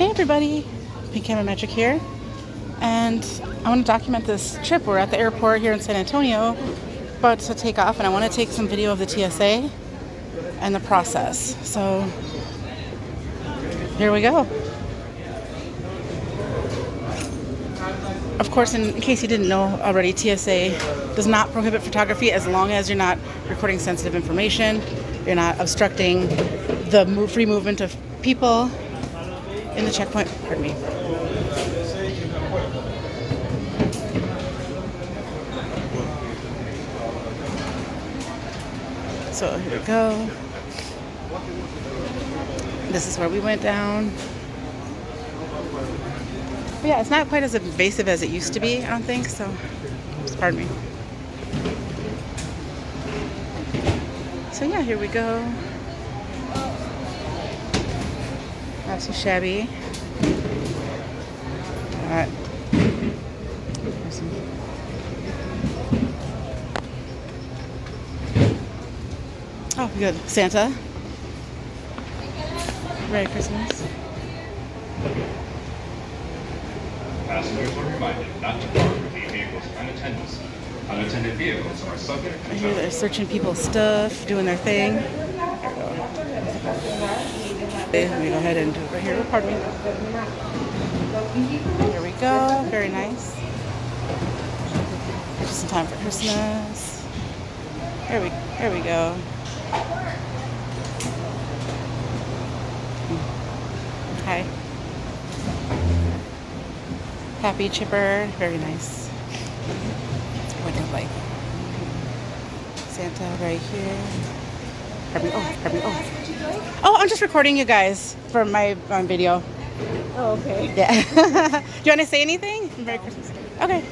Hey everybody, Pink Camera Magic here, and I want to document this trip. We're at the airport here in San Antonio, about to take off, and I want to take some video of the TSA and the process. So here we go. Of course, in case you didn't know already, TSA does not prohibit photography as long as you're not recording sensitive information, you're not obstructing the free movement of people in the checkpoint. Pardon me. So here we go. This is where we went down. But yeah, it's not quite as invasive as it used to be, I don't think, so pardon me. So yeah, here we go. Not too shabby. Alright. Oh, good. Santa. Merry Christmas. Passengers are reminded not to park with the vehicles unattended. Unattended vehicles are subject to... I hear they're searching people's stuff, doing their thing. There we go. Let me go ahead and do it right here. Pardon me. Here we go. Very nice. Just in time for Christmas. Here we go. Hi. Happy, chipper, very nice. What do you like? Santa right here. Pardon me. Oh, I'm just recording you guys for my video. Oh, okay. Yeah. Do you want to say anything? Merry Christmas. Okay.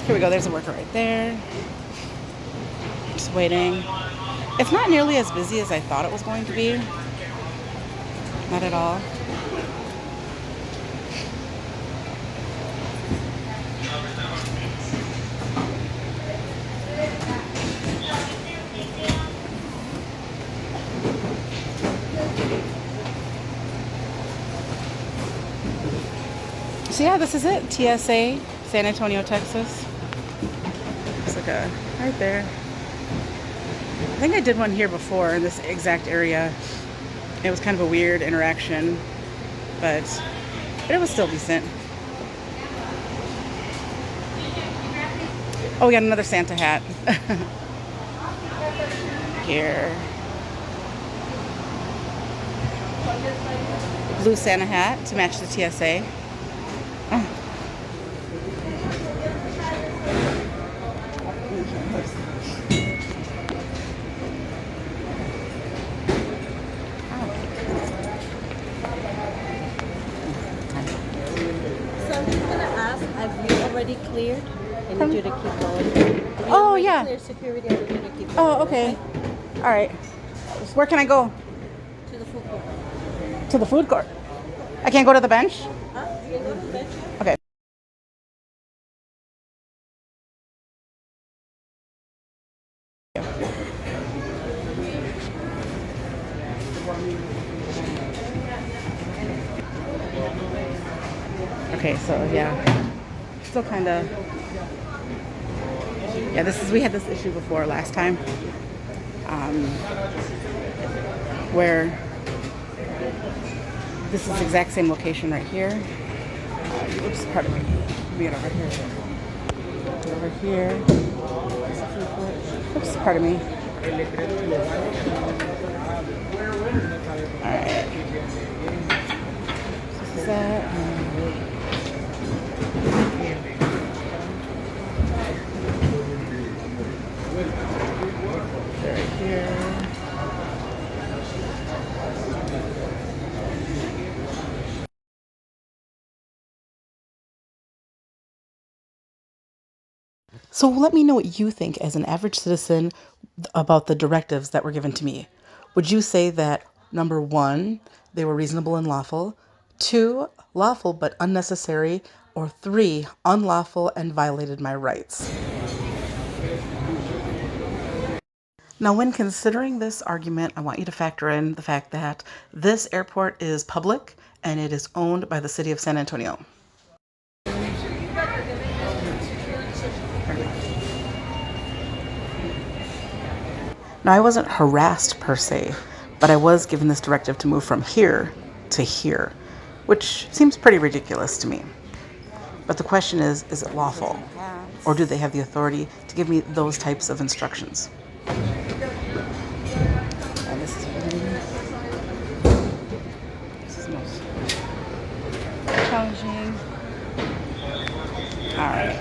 Here we go, there's a worker right there. Just waiting. It's not nearly as busy as I thought it was going to be. Not at all. So yeah, this is it. TSA San Antonio, Texas. Right there. I think I did one here before in this exact area. It was kind of a weird interaction, but it was still decent. Oh, we got another Santa hat. Here. Blue Santa hat to match the TSA. Cleared. I need you to keep going. Oh, yeah. Clear security. I need you to keep going. Oh, okay. All right. Where can I go? To the food court. To the food court? I can't go to the bench? Huh? You can go to the bench. Okay. Okay, so yeah. Still kind of, yeah, we had this issue before last time, where this is the exact same location right here. Oops, pardon me. Being over here. Over here. Oops, pardon me. All right. This is that. Right here. So let me know what you think as an average citizen about the directives that were given to me. Would you say that, number one, they were reasonable and lawful? 2, lawful but unnecessary, or 3, unlawful and violated my rights. Now, when considering this argument, I want you to factor in the fact that this airport is public and it is owned by the city of San Antonio. Now, I wasn't harassed per se, but I was given this directive to move from here to here, which seems pretty ridiculous to me. But the question is it lawful? Or do they have the authority to give me those types of instructions? And this is most challenging. All right.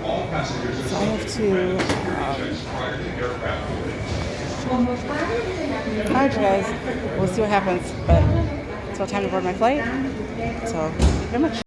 So I have to all right, you guys. We'll see what happens, but it's about time to board my flight. So, thank you very much.